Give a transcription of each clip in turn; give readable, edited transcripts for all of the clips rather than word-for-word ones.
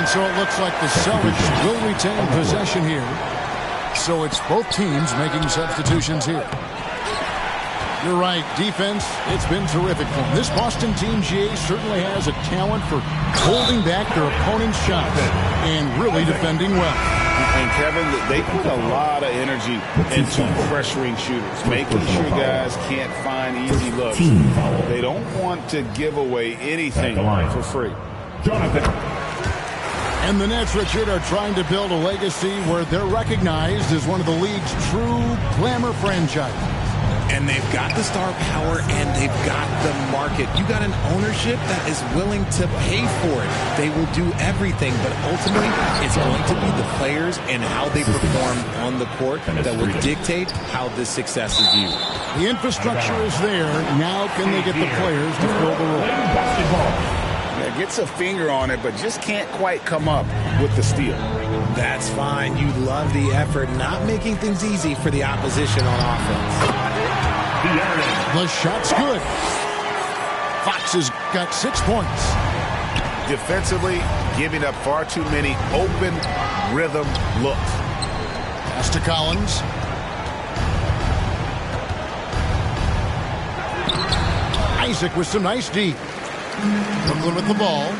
so it looks like the Celtics will retain possession here. So it's both teams making substitutions here. You're right, defense, it's been terrific for them. This Boston team, GA, certainly has a talent for holding back their opponent's shots and really defending well. And Kevin, they put a lot of energy into pressuring shooters, making sure guys can't find easy looks. They don't want to give away anything for free. And the Nets, Richard, are trying to build a legacy where they're recognized as one of the league's true glamour franchises. And they've got the star power and they've got the market. You got an ownership that is willing to pay for it. They will do everything, but ultimately it's going to be the players and how they perform on the court that will dictate how this success is viewed. The infrastructure is there. Now can they get the players to fill the role? Yeah, gets a finger on it, but just can't quite come up with the steal. That's fine. You love the effort, not making things easy for the opposition on offense. The shot's good. Fox has got 6 points. Defensively, giving up far too many open rhythm looks. Pass to Collins. Isaac with some nice D. Brooklyn with the ball.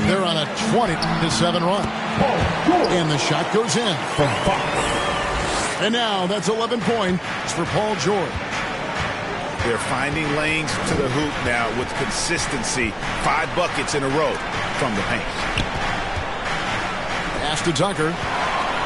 They're on a 20-7 run. And the shot goes in. And now that's 11 points for Paul George. They're finding lanes to the hoop now with consistency. 5 buckets in a row from the paint. Pass to Tucker.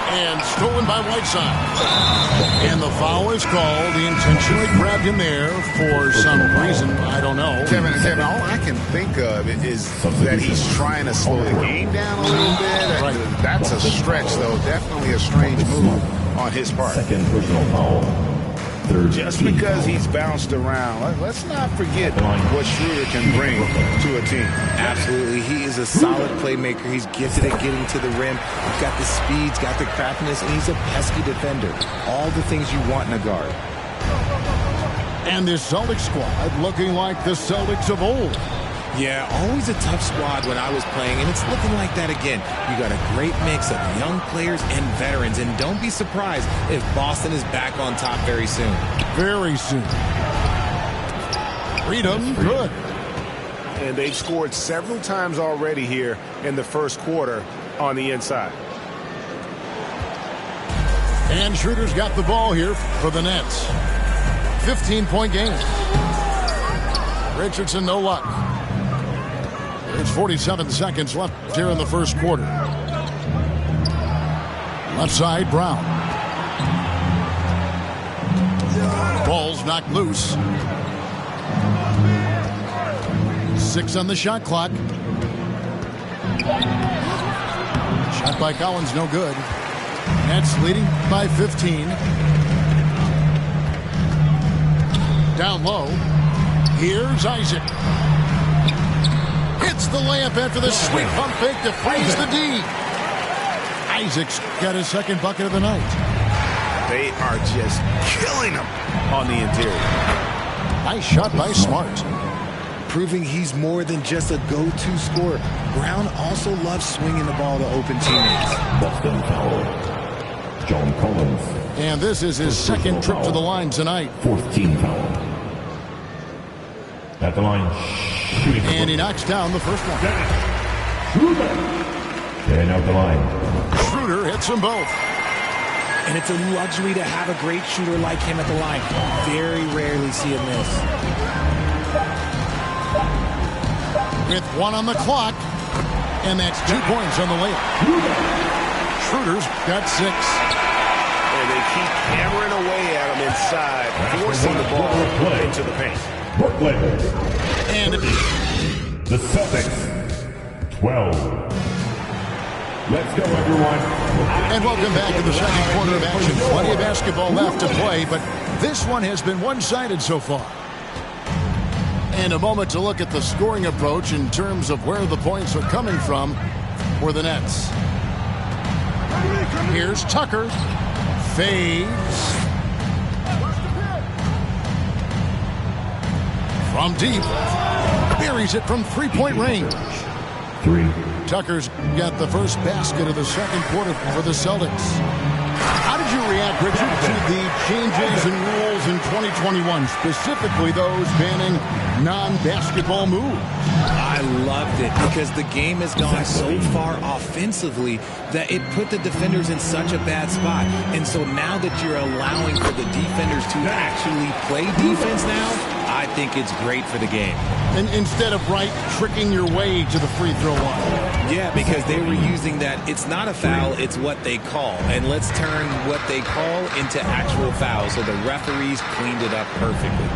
And stolen by Whiteside. And the foul is called. He intentionally grabbed him there for some reason. I don't know. Kevin, all I can think of is that he's trying to slow the game down a little bit. Right. That's a stretch, though. Definitely a strange move on his part. Second personal foul. Just because he's bounced around, let's not forget what Schroeder can bring to a team. Absolutely. He is a solid playmaker. He's gifted at getting to the rim. He's got the speed, he's got the craftiness, and he's a pesky defender. All the things you want in a guard. And this Celtics squad looking like the Celtics of old. Yeah, always a tough squad when I was playing, and it's looking like that again. You got a great mix of young players and veterans, and don't be surprised if Boston is back on top very soon. Very soon. Freedom, good. And they've scored several times already here in the first quarter on the inside. And Schroeder's got the ball here for the Nets. 15-point game. Richardson, no luck. There's 47 seconds left here in the first quarter. Left side, Brown. Ball's knocked loose. 6 on the shot clock. Shot by Collins, no good. Nets leading by 15. Down low. Here's Isaac. Hits the layup after the sweet pump fake to freeze the D. Isaac's got his second bucket of the night. They are just killing him on the interior. Nice shot by Smart. Proving he's more than just a go-to scorer. Brown also loves swinging the ball to open teammates. Boston foul. John Collins. And this is his second trip to the line tonight. 14 foul. At the line. Shooting. And he knocks down the first one. Getting out the line. Schroeder hits them both. And it's a luxury to have a great shooter like him at the line. Very rarely see him miss. With 1 on the clock. And that's 2 points on the layup. Schroeder's got 6. And they keep hammering away at him inside, forcing the ball into the paint. Brooklyn. And the Celtics. 12. Let's go, everyone. And welcome back to the second quarter of action. Plenty of basketball left to play, but this one has been one-sided so far. And a moment to look at the scoring approach in terms of where the points are coming from for the Nets. Here's Tucker. Fades. From deep. Buries it from three-point range. 3. Tucker's got the first basket of the second quarter for the Celtics. How did you react, Richard, to the changes in rules in 2021, specifically those banning non-basketball moves? I loved it because the game has gone so far offensively that it put the defenders in such a bad spot. And so now that you're allowing for the defenders to actually play defense now, I think it's great for the game. And instead of tricking your way to the free throw line. Yeah, because they were using that it's not a foul, it's what they call. And let's turn what they call into actual fouls. So the referees cleaned it up perfectly.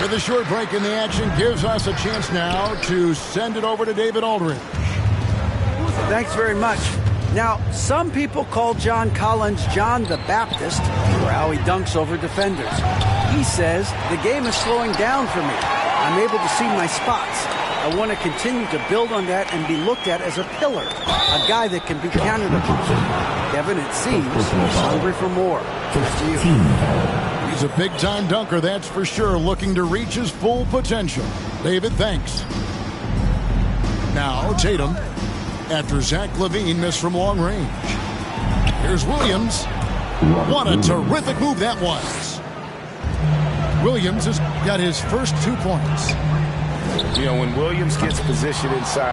With a short break in the action gives us a chance now to send it over to David Aldridge. Thanks very much. Now, some people call John Collins John the Baptist for how he dunks over defenders. He says, the game is slowing down for me. I'm able to see my spots. I want to continue to build on that and be looked at as a pillar, a guy that can be counted upon. Kevin, it seems he's hungry for more. Back to you. He's a big-time dunker, that's for sure, looking to reach his full potential. David, thanks. Now, Tatum, after Zach LaVine missed from long range. Here's Williams. What a terrific move that was. Williams has got his first 2 points. You know, when Williams gets positioned inside.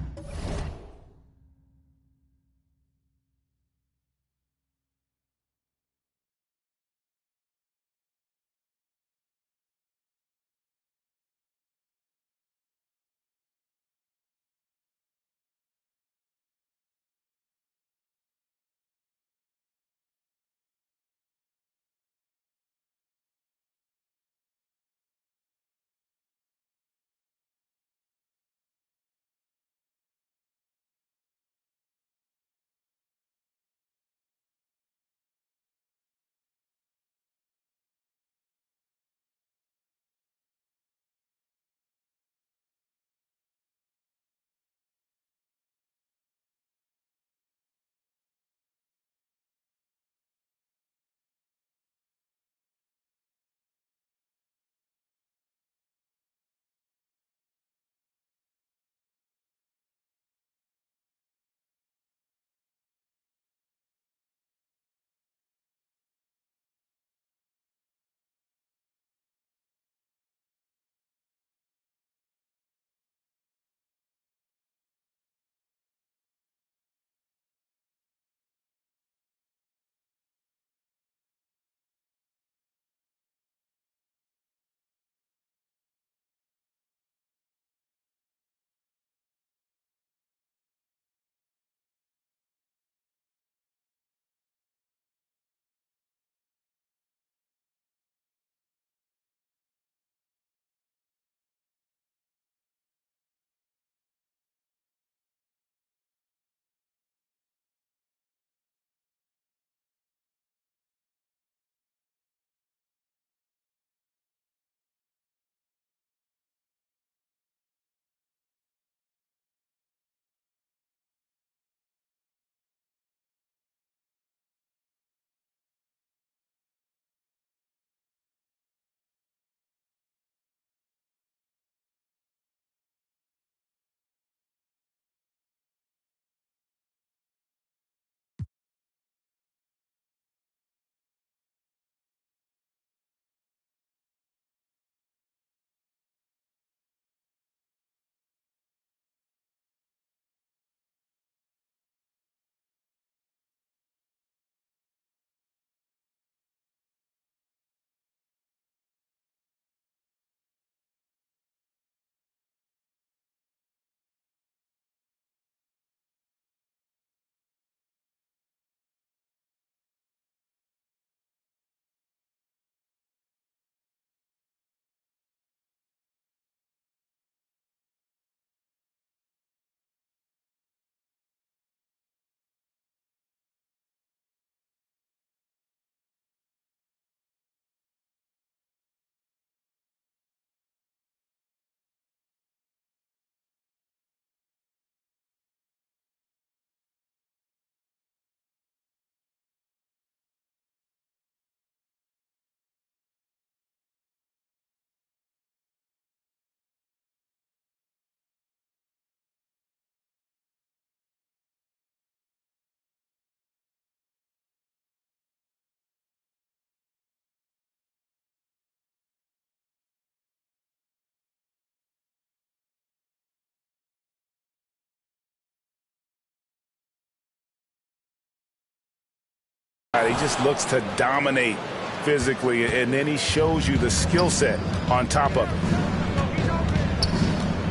He just looks to dominate physically, and then he shows you the skill set on top of it.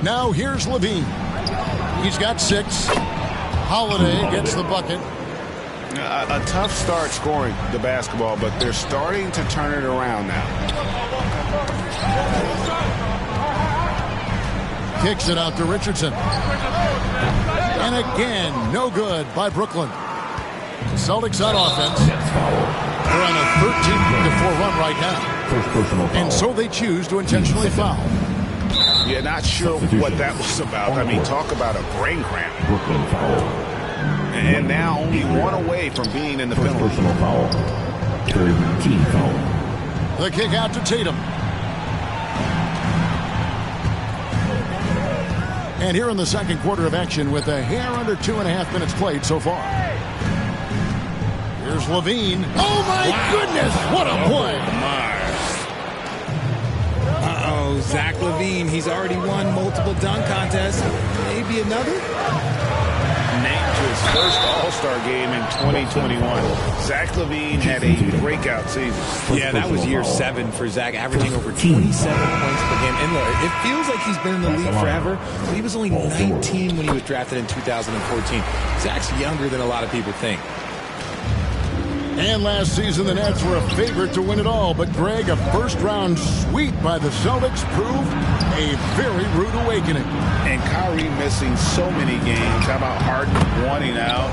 Now here's Levine. He's got 6. Holiday gets the bucket. A tough start scoring the basketball, but they're starting to turn it around now. Kicks it out to Richardson. And again, no good by Brooklyn. Celtics on offense. They're on a 13-4 run right now. And so they choose to intentionally foul. Yeah, not sure what that was about. I mean, talk about a brain cramp. Brooklyn foul. And now only one away from being in the penalty. Personal foul. Third team foul. The kick out to Tatum. And here in the second quarter of action with a hair under 2.5 minutes played so far. Here's Levine. Oh, my goodness. What a play. Uh-oh, Zach LaVine. He's already won multiple dunk contests. Maybe another? Named to his first All-Star game in 2021. Zach LaVine had a breakout season. Yeah, that was year 7 for Zach, averaging over 27 points per game. And look, it feels like he's been in the league forever, but he was only 19 when he was drafted in 2014. Zach's younger than a lot of people think. And last season, the Nets were a favorite to win it all. But, Greg, a first-round sweep by the Celtics proved a very rude awakening. And Kyrie missing so many games. How about Harden wanting out?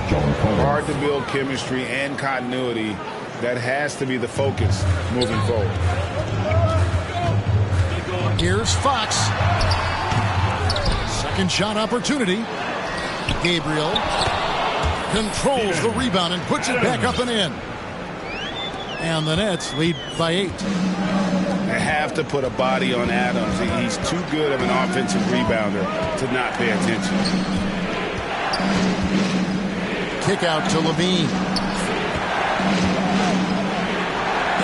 Hard to build chemistry and continuity. That has to be the focus moving forward. Here's Fox. Second shot opportunity. Gabriel controls the rebound and puts it back up and in. And the Nets lead by 8. They have to put a body on Adams. He's too good of an offensive rebounder to not pay attention. Kick out to Levine.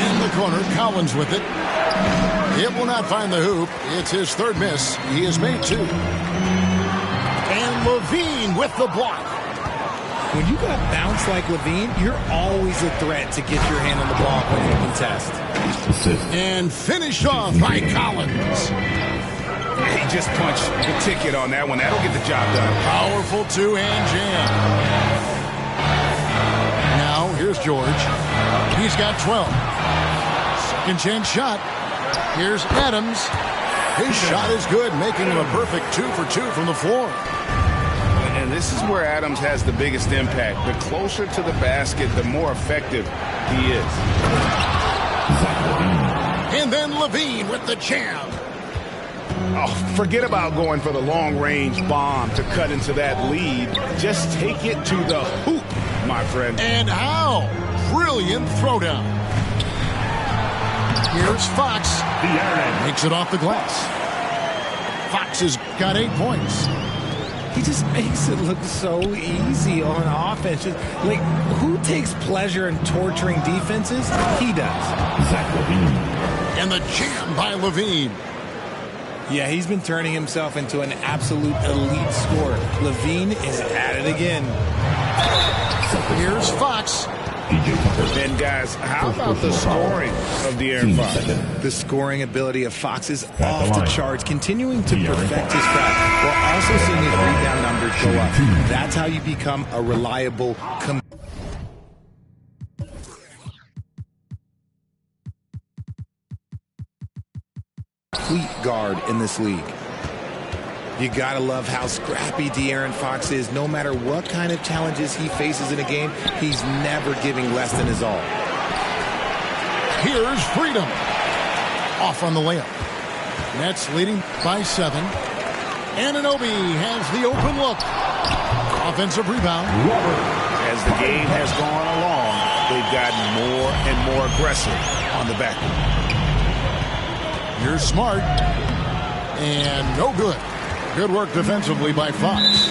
In the corner, Collins with it. It will not find the hoop. It's his third miss. He has made 2. And Levine with the block. When you got bounce like LaVine, you're always a threat to get your hand on the ball when you contest. And finished off by Collins. He just punched the ticket on that one. That'll get the job done. Powerful two-hand jam. Now, here's George. He's got 12. Second chance shot. Here's Adams. His shot is good, making him a perfect 2 for 2 from the floor. And this is where Adams has the biggest impact. The closer to the basket, the more effective he is. And then Levine with the jam. Oh, forget about going for the long-range bomb to cut into that lead. Just take it to the hoop, my friend. And how? Brilliant throwdown. Here's Fox. Makes it off the glass. Fox has got 8 points. He just makes it look so easy on offense. Just, like, who takes pleasure in torturing defenses? He does. Zach LaVine. And the jam by Levine. Yeah, he's been turning himself into an absolute elite scorer. LaVine is at it again. Here's Fox. And, guys, how about the scoring of De'Aaron Fox? The scoring ability of Fox is off the charts, continuing to perfect his craft while also seeing his rebound numbers go up. That's how you become a reliable complete guard in this league. You gotta love how scrappy De'Aaron Fox is. No matter what kind of challenges he faces in a game, he's never giving less than his all. Here's Freedom. Off on the layup. Nets leading by 7. Anunoby has the open look. Offensive rebound. As the game has gone along, they've gotten more and more aggressive on the back. Here's Smart. And no good. Good work defensively by Fox.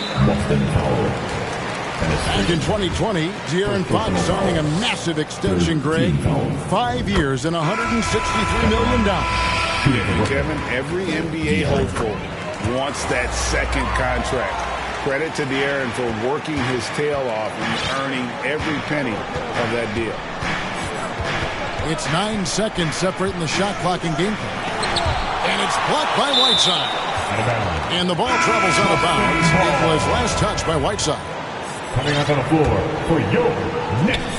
Back in 2020, De'Aaron Fox signing a massive extension, Greg. 5 years and $163 million. Kevin, every NBA hopeful wants that second contract. Credit to De'Aaron for working his tail off and earning every penny of that deal. It's 9 seconds separating the shot clock and game clock. And it's blocked by Whiteside. And the ball travels out of bounds. It was last touched by Whiteside. Coming up on the floor for your next.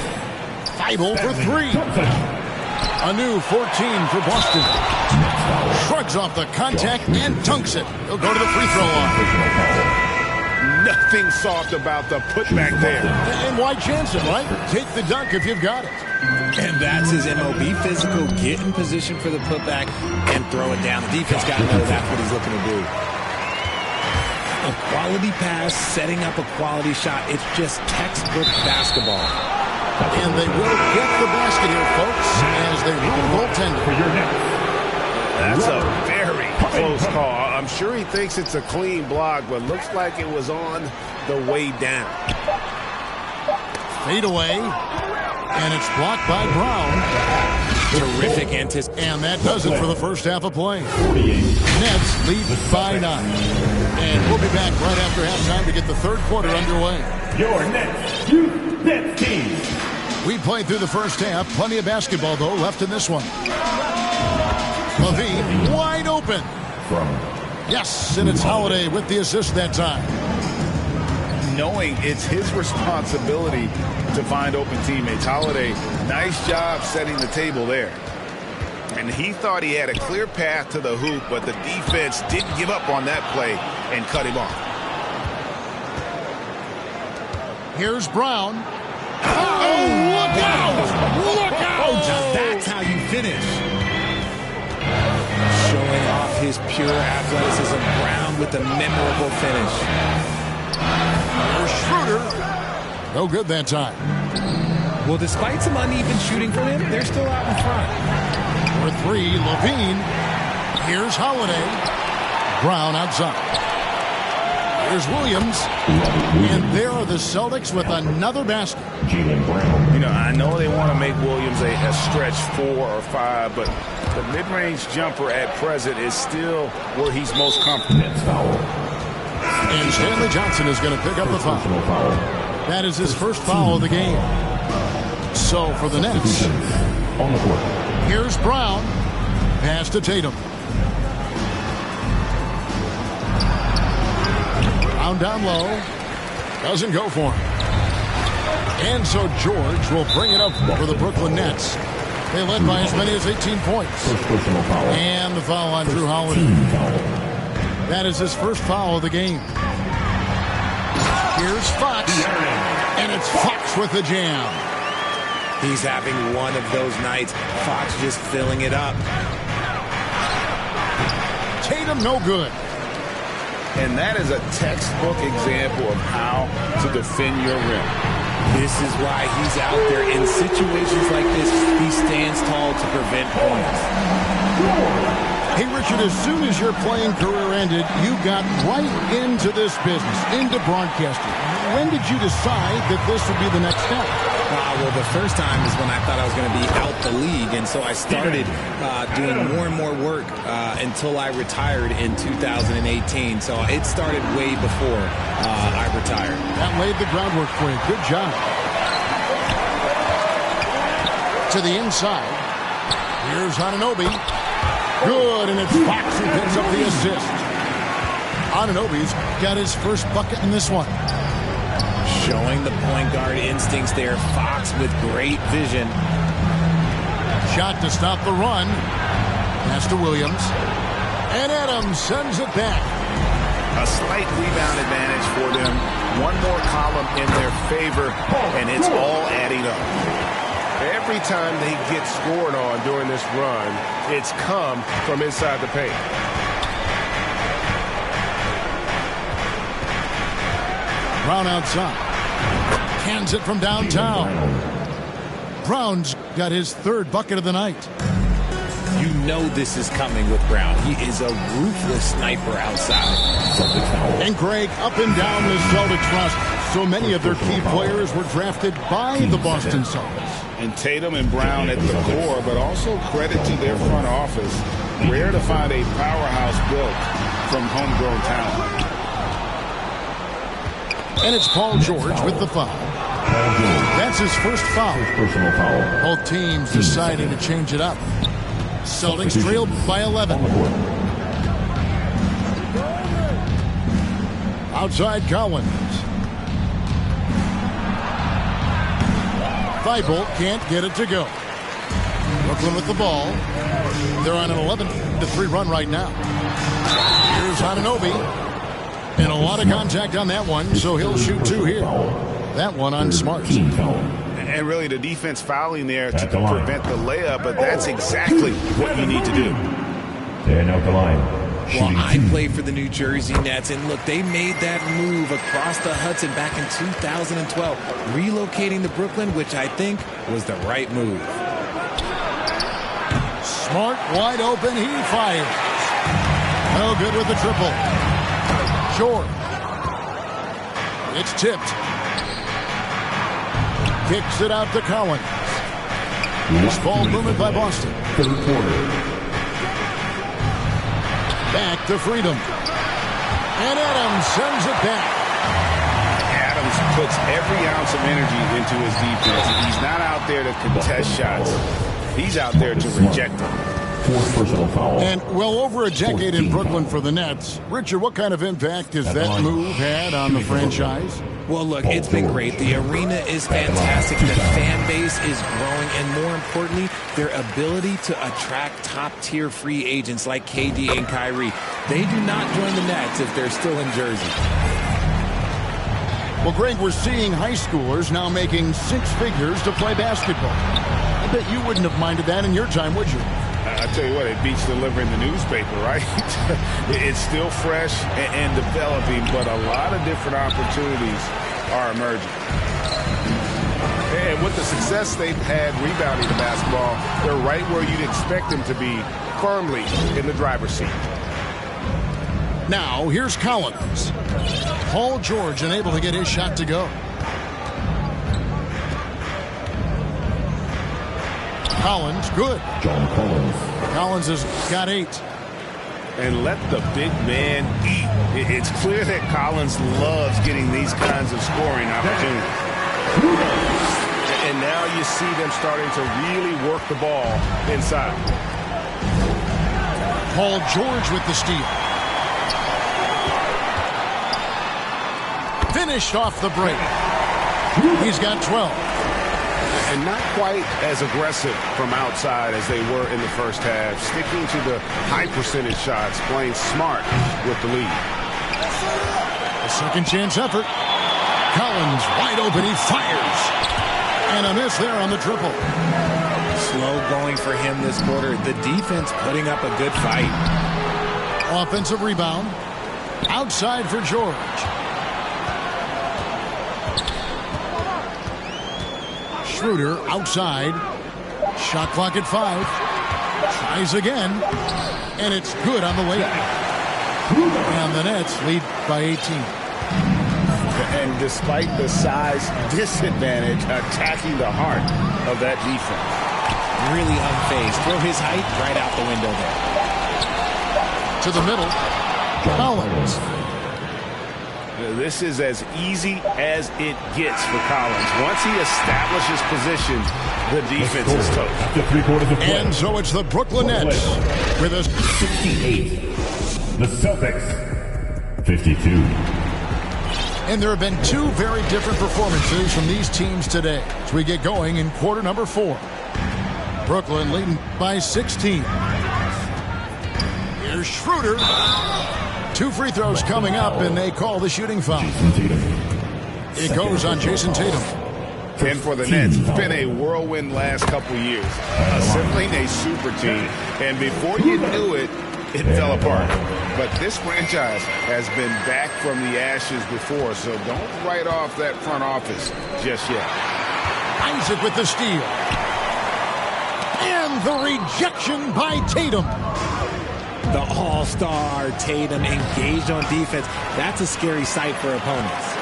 5-0 for 3. A new 14 for Boston. Shrugs off the contact and dunks it. He'll go to the free throw line. Nothing soft about the putback there. And why chance it, right? Take the dunk if you've got it. And that's his MO. Be physical, get in position for the putback, and throw it down. The defense got to know that's what he's looking to do. A quality pass, setting up a quality shot. It's just textbook basketball. And they will get the basket here, folks, as they rule goaltender. For your next. That's a very close call. I'm sure he thinks it's a clean block, but looks like it was on the way down. Fade away. And it's blocked by Brown. Terrific anticipation. And that does it for the first half of play. Nets lead by 9. And we'll be back right after halftime to get the third quarter underway. Your next Youth Nets team. We played through the first half. Plenty of basketball, though, left in this one. Levine wide open. Yes, and it's Holiday with the assist that time. Knowing it's his responsibility to find open teammates. Holiday, nice job setting the table there. And he thought he had a clear path to the hoop, but the defense didn't give up on that play and cut him off. Here's Brown. Oh, look out! Look out! That's how you finish. Showing off his pure athleticism. Brown with a memorable finish. Here's Schroeder. No good that time. Well, despite some uneven shooting from him, they're still out in front. For 3, Levine. Here's Holiday. Brown outside. Here's Williams. And there are the Celtics with another basket. Jaylen Brown. You know, I know they want to make Williams a stretch 4 or 5, but the mid-range jumper at present is still where he's most comfortable. And Stanley Johnson is going to pick up the foul. That is his first foul of the game. So for the Nets, On the court. here's Brown. Pass to Tatum. Brown down low. Doesn't go for him. And so George will bring it up for the Brooklyn Nets. They led by as many as 18 points. First personal foul. And the foul on Drew Holiday. Team foul. That is his first foul of the game. Here's Fox. And it's Fox with the jam. He's having one of those nights. Fox just filling it up. Tatum no good. And that is a textbook example of how to defend your rim. This is why he's out there. In situations like this, he stands tall to prevent points. Hey, Richard, as soon as your playing career ended, you got right into this business, into broadcasting. When did you decide that this would be the next step? Well, the first time is when I thought I was going to be out the league, and so I started doing more and more work until I retired in 2018. So it started way before I retired. That laid the groundwork for you. Good job. To the inside. Here's Anunoby. Good, and it's Fox who picks up the assist. Anunoby's got his first bucket in this one. Showing the point guard instincts there. Fox with great vision. Shot to stop the run. Pass to Williams. And Adams sends it back. A slight rebound advantage for them. One more column in their favor, and it's all adding up. Every time they get scored on during this run, it's come from inside the paint. Brown outside. Hands it from downtown. Brown's got his third bucket of the night. You know this is coming with Brown. He is a ruthless sniper outside. And Greg, up and down the Celtics roster, so many of their key players were drafted by the Boston Celtics. And Tatum and Brown at the core, but also credit to their front office. Rare to find a powerhouse built from homegrown talent. And it's Paul George with the foul. That that's his first foul. Personal foul. Both teams deciding to change it up. Celtics trailed by 11. Outside Collins. Thibault can't get it to go. Brooklyn with the ball. They're on an 11-3 run right now. Here's Anunoby. And a lot of contact on that one, so he'll shoot 2 here. That one on Smart. And really the defense fouling there to prevent the layup, but that's exactly what you need to do. And out the line. Well, I play for the New Jersey Nets, and look, they made that move across the Hudson back in 2012, relocating to Brooklyn, which I think was the right move. Smart wide open, he fires. No good with the triple. Short. It's tipped. Kicks it out to Collins. This ball movement by Boston. Third quarter. Back to Freedom. And Adams sends it back. Adams puts every ounce of energy into his defense. He's not out there to contest shots. He's out there to reject them. Fourth personal foul. And well over a decade in Brooklyn for the Nets. Richard, what kind of impact has that move had on the franchise? Well, look, it's been great. The arena is fantastic. The fan base is growing. And more importantly, their ability to attract top-tier free agents like KD and Kyrie. They do not join the Nets if they're still in Jersey. Well, Greg, we're seeing high schoolers now making 6 figures to play basketball. I bet you wouldn't have minded that in your time, would you? I tell you what, it beats delivering the newspaper, right? It's still fresh and developing, but a lot of different opportunities are emerging. And with the success they've had rebounding the basketball, they're right where you'd expect them to be, firmly in the driver's seat. Now, here's Collins. Paul George unable to get his shot to go. Collins, good. John Collins. Collins has got 8. And let the big man eat. It's clear that Collins loves getting these kinds of scoring opportunities. And now you see them starting to really work the ball inside. Paul George with the steal. Finished off the break. He's got 12. And not quite as aggressive from outside as they were in the first half. Sticking to the high percentage shots, playing smart with the lead. A second chance effort. Collins wide open, he fires. And a miss there on the triple. Slow going for him this quarter. The defense putting up a good fight. Offensive rebound. Outside for George. Schroeder outside. Shot clock at 5. Tries again. And it's good on the way. And the Nets lead by 18. And despite the size disadvantage, attacking the heart of that defense. Really unfazed. Throw his height right out the window there. To the middle. Collins. This is as easy as it gets for Collins. Once he establishes position, the defense is toast. And so it's the Brooklyn Nets with a 68. The Celtics 52. And there have been 2 very different performances from these teams today as we get going in quarter number 4. Brooklyn leading by 16. Here's Schroeder. 2 free throws coming up, and they call the shooting foul. It goes on Jason Tatum. And for the Nets, it's been a whirlwind last couple years. Assembling a super team, and before you knew it, it fell apart. But this franchise has been back from the ashes before, so don't write off that front office just yet. Isaac with the steal. And the rejection by Tatum. The all-star Tatum engaged on defense. That's a scary sight for opponents.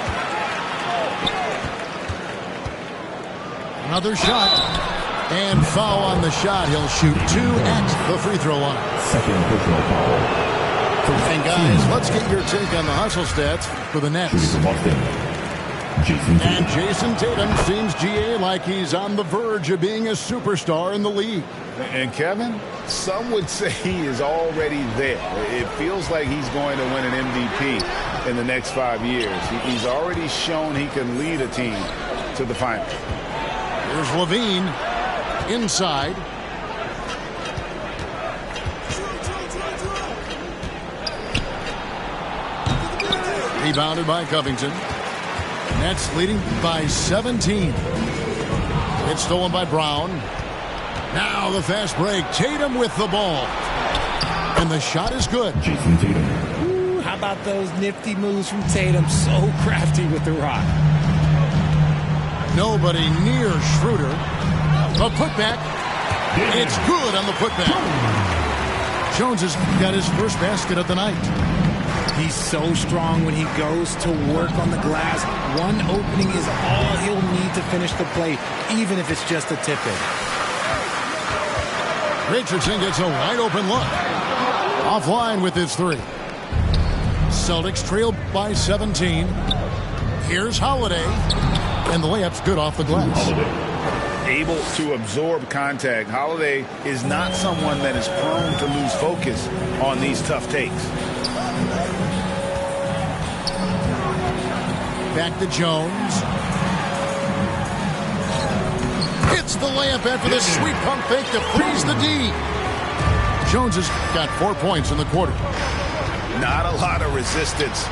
Another shot. And foul on the shot. He'll shoot 2 at the free throw line. Second personal foul. And guys, let's get your take on the hustle stats for the Nets. And Jason Tatum seems, GA, like he's on the verge of being a superstar in the league. And Kevin, some would say he is already there. It feels like he's going to win an MVP in the next 5 years. He's already shown he can lead a team to the finals. Here's Levine inside. Rebounded by Covington. Nets leading by 17. It's stolen by Brown. Now the fast break. Tatum with the ball. And the shot is good. Jason Tatum. Ooh, how about those nifty moves from Tatum? So crafty with the rock. Nobody near Schroeder. A putback. It's good on the putback. Jones has got his first basket of the night. He's so strong when he goes to work on the glass. One opening is all he'll need to finish the play, even if it's just a tip-in. Richardson gets a wide open look. Offline with his three. Celtics trail by 17. Here's Holiday. And the layup's good off the glass. Able to absorb contact. Holiday is not someone that is prone to lose focus on these tough takes. Back to Jones. Hits the layup after the sweet pump fake to freeze the D. Jones has got 4 points in the quarter. Not a lot of resistance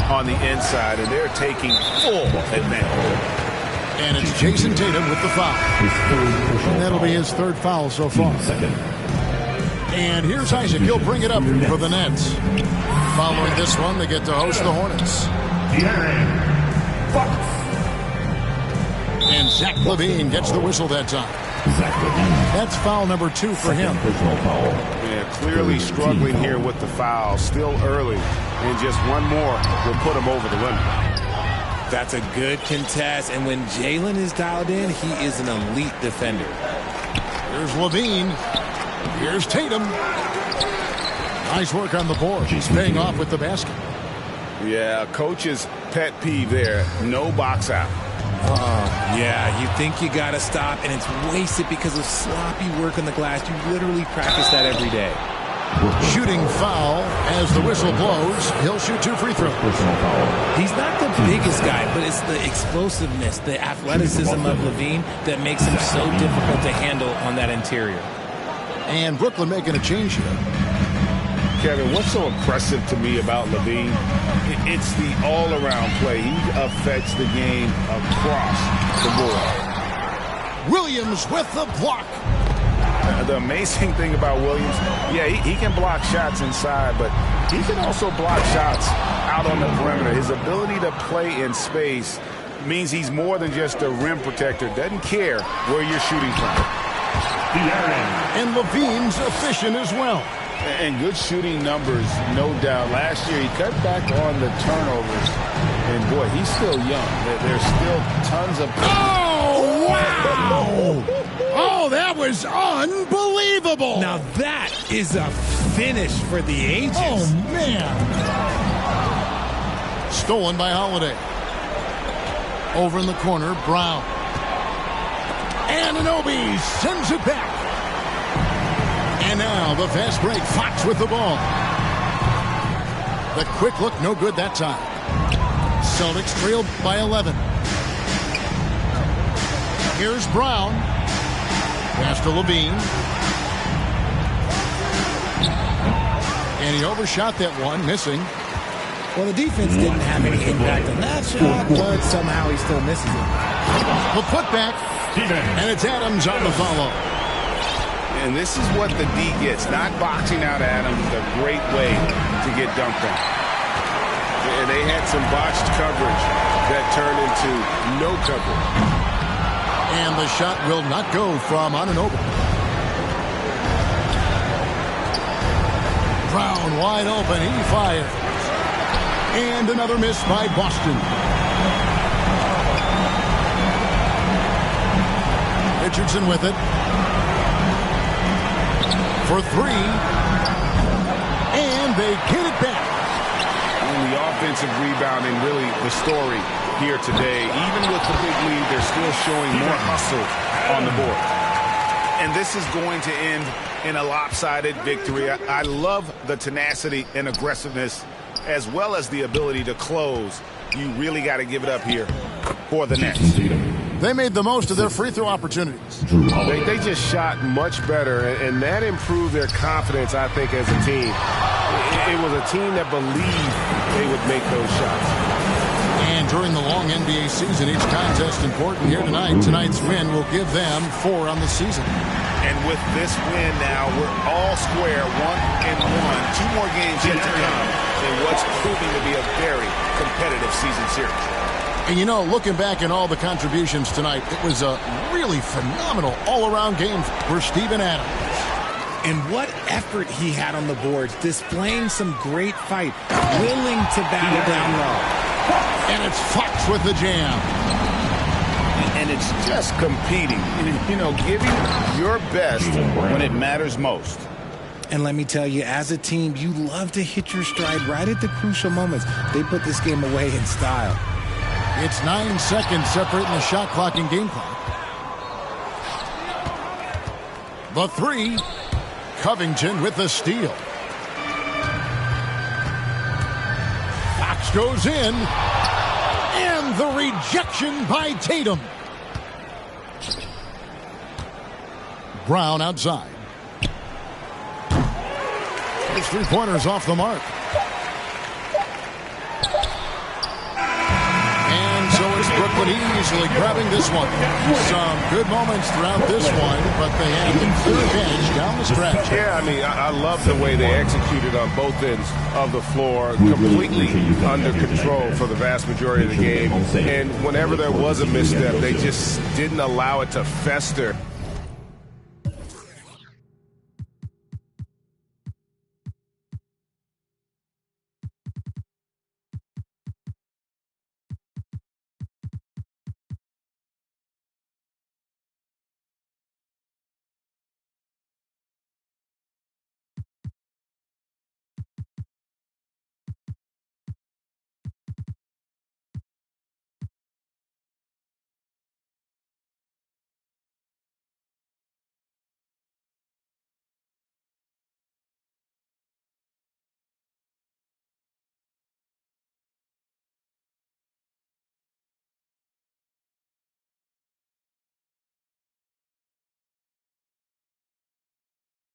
on the inside, and they're taking full advantage. And it's Jason Tatum with the foul. And that'll be his third foul so far. And here's Isaac. He'll bring it up for the Nets. Following this one, they get to host the Hornets. And Zach LaVine gets the whistle that time. That's foul number 2 for him. Yeah, clearly struggling here with the foul. Still early. And just one more will put him over the limit. That's a good contest. And when Jalen is dialed in, he is an elite defender. Here's LaVine. Here's Tatum. Nice work on the board. He's paying off with the basket. Yeah, coach's pet peeve there. No box out. Yeah, you think you got to stop, and it's wasted because of sloppy work on the glass. You literally practice that every day. Shooting foul as the whistle blows. He'll shoot 2 free throws. He's not the biggest guy, but it's the explosiveness, the athleticism of LaVine that makes him so difficult to handle on that interior. And Brooklyn making a change here. Kevin, what's so impressive to me about LaVine? It's the all-around play. He affects the game across the board. Williams with the block. The amazing thing about Williams, yeah, he can block shots inside, but he can also block shots out on the perimeter. His ability to play in space means he's more than just a rim protector. Doesn't care where you're shooting from. And LaVine's efficient as well. And good shooting numbers, no doubt. Last year, he cut back on the turnovers. And, boy, he's still young. There's still tons of... Oh, wow! Oh, that was unbelievable! Now that is a finish for the ages. Oh, man. Stolen by Holiday. Over in the corner, Brown. Anunoby sends it back. And now the fast break. Fox with the ball. The quick look, no good that time. Celtics trailed by 11. Here's Brown. Pass to LaVine. And he overshot that one, missing. Well, the defense didn't have any impact on that shot, but somehow he still misses it. The putback. And it's Adams on the follow. And this is what the D gets. Not boxing out Adams is a great way to get dumped on. And they had some botched coverage that turned into no coverage. And the shot will not go from Anunoby. Brown wide open. He fires. And another miss by Boston. Richardson with it. For 3. And they get it back. the offensive rebounding really the story here today. Even with the big lead, they're still showing more hustle on the board. And this is going to end in a lopsided victory. I love the tenacity and aggressiveness as well as the ability to close. You really got to give it up here for the Nets. They made the most of their free throw opportunities. They just shot much better, and that improved their confidence, I think, as a team. It was a team that believed they would make those shots. And during the long NBA season, each contest important here tonight. Tonight's win will give them 4 on the season. And with this win now, we're all square, 1-1. 2 more games yet to come in what's proving to be a very competitive season series. And you know, looking back at all the contributions tonight, it was a really phenomenal all-around game for Steven Adams. And what effort he had on the boards, displaying some great fight, willing to battle down low. And it's Fox with the jam. And it's just competing, you know, giving your best when it matters most. And let me tell you, as a team, you love to hit your stride right at the crucial moments. They put this game away in style. It's 9 seconds separating the shot clock and game clock. The 3. Covington with the steal. Fox goes in. And the rejection by Tatum. Brown outside. His 3-pointers off the mark. And so it's Brooklyn easily grabbing this one. Some good moments throughout this one, but they have the clear advantage down the stretch. Yeah, I mean, I love the way they executed on both ends of the floor, completely under control for the vast majority of the game. And whenever there was a misstep, they just didn't allow it to fester